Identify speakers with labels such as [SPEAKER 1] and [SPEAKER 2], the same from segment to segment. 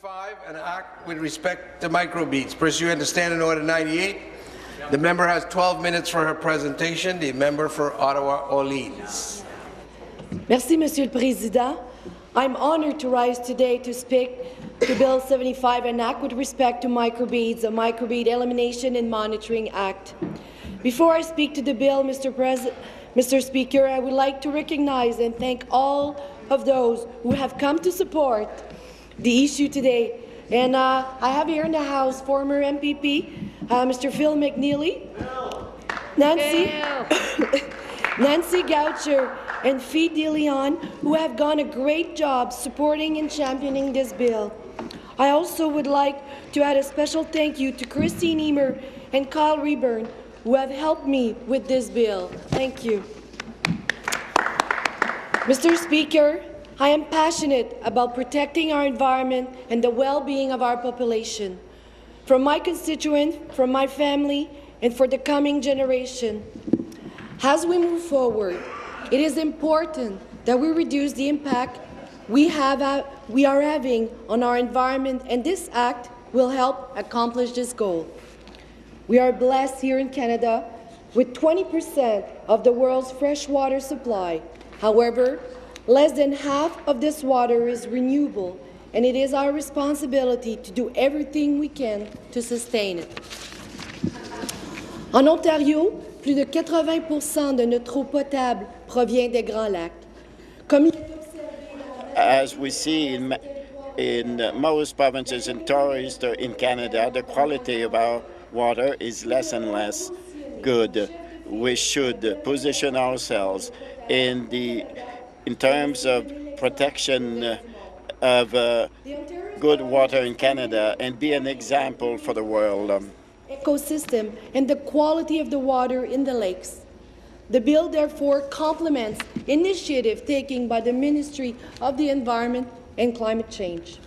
[SPEAKER 1] 75, an act with respect to microbeads. Pursuant to Standing Order 98, the member has 12 minutes for her presentation. The member for Ottawa-Orléans.
[SPEAKER 2] Merci, Monsieur le Président. I'm honored to rise today to speak to Bill 75, an act with respect to microbeads, a Microbead Elimination and Monitoring Act. Before I speak to the bill, Mr. Speaker, I would like to recognize and thank all of those who have come to support the issue today. And I have here in the House former MPP, Mr. Phil McNeely, Nancy Goucher, and Fee de Leon, who have done a great job supporting and championing this bill. I also would like to add a special thank you to Christine Emer and Kyle Reburn, who have helped me with this bill. Thank you. Mr. Speaker, I am passionate about protecting our environment and the well-being of our population. From my constituent, from my family, and for the coming generation. As we move forward, it is important that we reduce the impact we are having on our environment, and this Act will help accomplish this goal. We are blessed here in Canada with 20% of the world's fresh water supply. However, less than half of this water is renewable, and it is our responsibility to do everything we can to sustain it. En Ontario, plus de 80% de notre eau potable provient des Grands Lacs.
[SPEAKER 3] As we see in most provinces and territories in Canada, the quality of our water is less and less good. We should position ourselves in terms of protection of good water in Canada and be an example for the world.
[SPEAKER 2] Ecosystem and the quality of the water in the lakes. The bill therefore complements initiative taken by the Ministry of the Environment and Climate Change.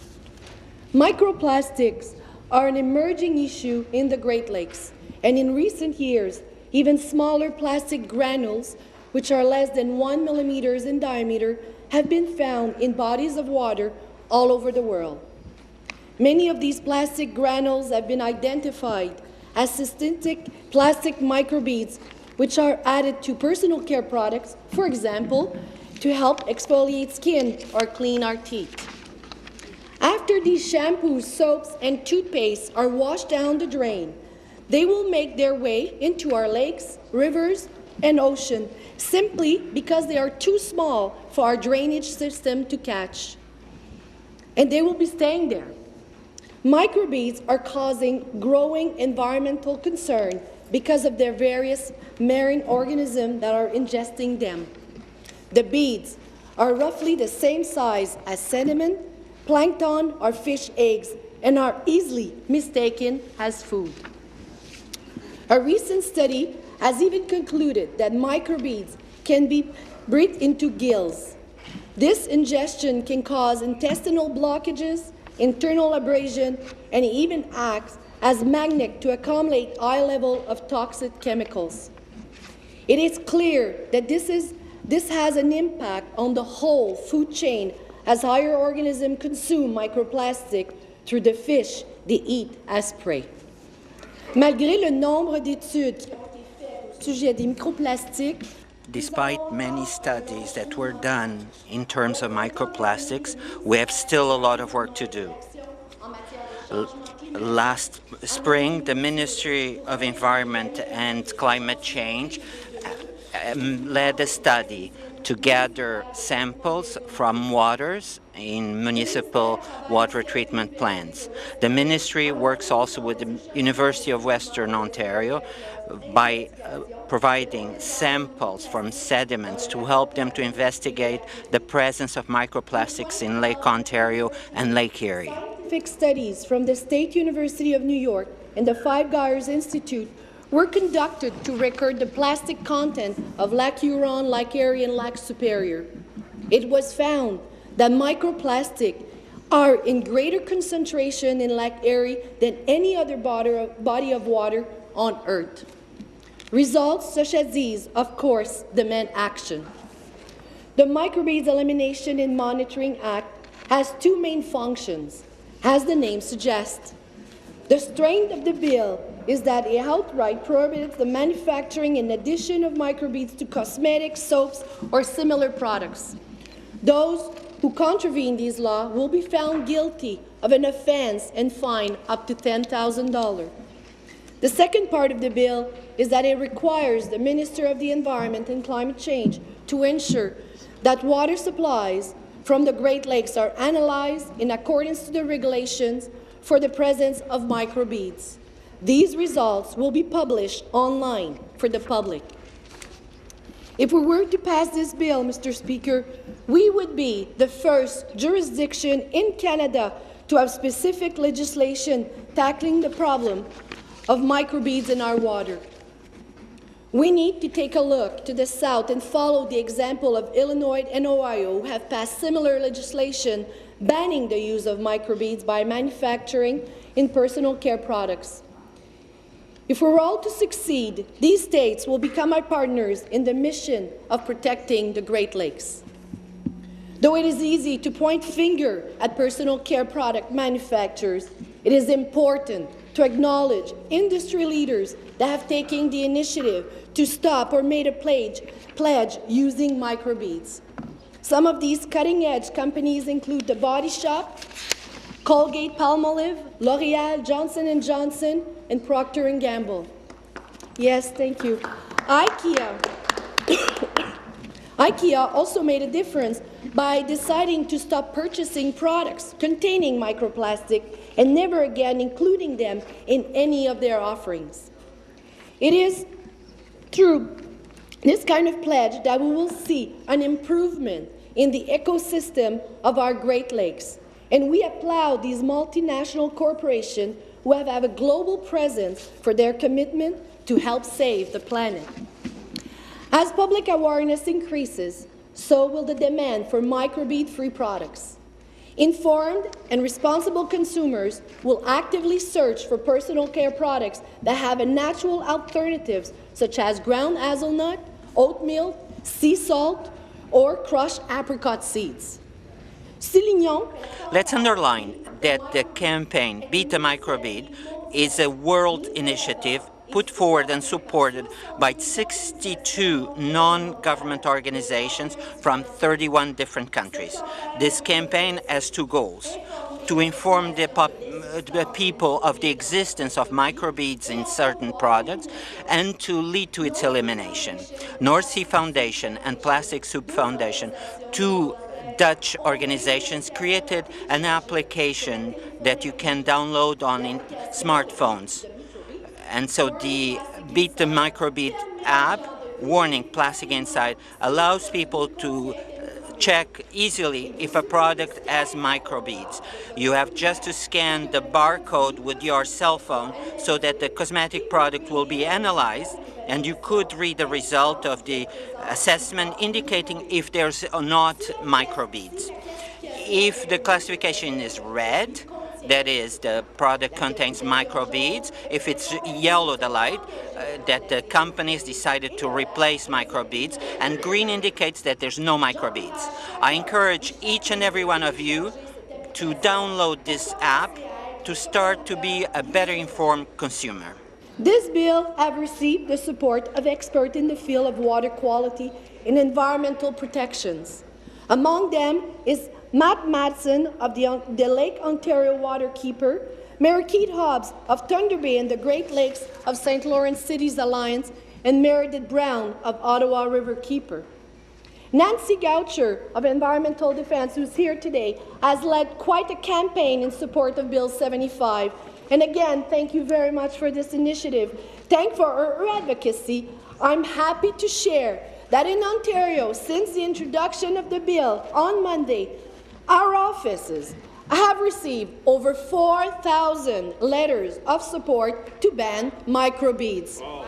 [SPEAKER 2] Microplastics are an emerging issue in the Great Lakes, and in recent years, even smaller plastic granules, which are less than 1 millimeter in diameter, have been found in bodies of water all over the world. Many of these plastic granules have been identified as synthetic plastic microbeads, which are added to personal care products, for example, to help exfoliate skin or clean our teeth. After these shampoos, soaps, and toothpaste are washed down the drain, they will make their way into our lakes, rivers, and ocean, simply because they are too small for our drainage system to catch. And they will be staying there. Microbeads are causing growing environmental concern because of their various marine organisms that are ingesting them. The beads are roughly the same size as sediment, plankton, or fish eggs, and are easily mistaken as food. A recent study has even concluded that microbeads can be breathed into gills. This ingestion can cause intestinal blockages, internal abrasion, and even acts as magnet to accumulate high level of toxic chemicals. It is clear that this has an impact on the whole food chain as higher organisms consume microplastic through the fish they eat as prey. Malgré le nombre d'études qui ont été faites au sujet des microplastiques,
[SPEAKER 4] despite many studies that were done in terms of microplastics, we have still a lot of work to do. Last spring, the Ministry of Environment and Climate Change led a study to gather samples from waters in municipal water treatment plants. The ministry works also with the University of Western Ontario by providing samples from sediments to help them to investigate the presence of microplastics in Lake Ontario and Lake Erie.
[SPEAKER 2] Scientific studies from the State University of New York and the Five Gyres Institute were conducted to record the plastic content of Lac Huron, Lake Erie, and Lac Superior. It was found that microplastic are in greater concentration in Lake Erie than any other body of water on Earth. Results such as these, of course, demand action. The Microbead Elimination and Monitoring Act has two main functions: as the name suggests. The strength of the bill is that it outright prohibits the manufacturing and addition of microbeads to cosmetics, soaps, or similar products. Those who contravene these laws will be found guilty of an offense and fined up to $10,000. The second part of the bill is that it requires the Minister of the Environment and Climate Change to ensure that water supplies from the Great Lakes are analyzed in accordance to the regulations for the presence of microbeads. These results will be published online for the public. If we were to pass this bill, Mr. Speaker, we would be the first jurisdiction in Canada to have specific legislation tackling the problem of microbeads in our water. We need to take a look to the south and follow the example of Illinois and Ohio, who have passed similar legislation banning the use of microbeads by manufacturing in personal care products. If we're all to succeed, these states will become our partners in the mission of protecting the Great Lakes. Though it is easy to point finger at personal care product manufacturers, it is important to acknowledge industry leaders that have taken the initiative to stop or made a pledge using microbeads. Some of these cutting-edge companies include The Body Shop, Colgate-Palmolive, L'Oreal, Johnson & Johnson, and Procter & Gamble. Yes, thank you. IKEA also made a difference by deciding to stop purchasing products containing microplastic and never again including them in any of their offerings. It is through this kind of pledge that we will see an improvement in the ecosystem of our Great Lakes, and we applaud these multinational corporations who have a global presence for their commitment to help save the planet. As public awareness increases, so will the demand for microbead-free products. Informed and responsible consumers will actively search for personal care products that have natural alternatives such as ground hazelnut, oatmeal, sea salt, or crushed apricot seeds.
[SPEAKER 4] Let's underline that the campaign Beat the Microbead is a world initiative put forward and supported by 62 non-government organizations from 31 different countries. This campaign has two goals: to inform the people of the existence of microbeads in certain products and to lead to its elimination. North Sea Foundation and Plastic Soup Foundation, two Dutch organizations, created an application that you can download on smartphones. And so the Beat the Microbead app, warning plastic inside, allows people to check easily if a product has microbeads. You have just to scan the barcode with your cell phone so that the cosmetic product will be analyzed, and you could read the result of the assessment indicating if there's not microbeads. If the classification is red, that is, the product contains microbeads. If it's yellow, the light, that the companies decided to replace microbeads, and green indicates that there's no microbeads. I encourage each and every one of you to download this app to start to be a better informed consumer.
[SPEAKER 2] This bill has received the support of experts in the field of water quality and environmental protections. Among them is Matt Madsen of the Lake Ontario Waterkeeper, Mayor Keith Hobbs of Thunder Bay and the Great Lakes of St. Lawrence Cities Alliance, and Meredith Brown of Ottawa Riverkeeper. Nancy Goucher of Environmental Defense, who's here today, has led quite a campaign in support of Bill 75. And again, thank you very much for this initiative. Thank for her advocacy. I'm happy to share that in Ontario, since the introduction of the bill on Monday, our offices have received over 4,000 letters of support to ban microbeads. Oh,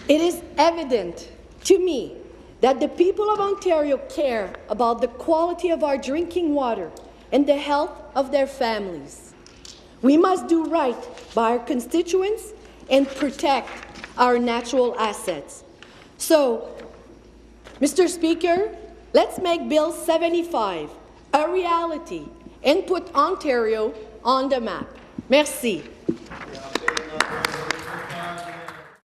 [SPEAKER 2] it is evident to me that the people of Ontario care about the quality of our drinking water and the health of their families. We must do right by our constituents and protect our natural assets. So, Mr. Speaker, Let's make Bill 75 a reality and put Ontario on the map. Merci.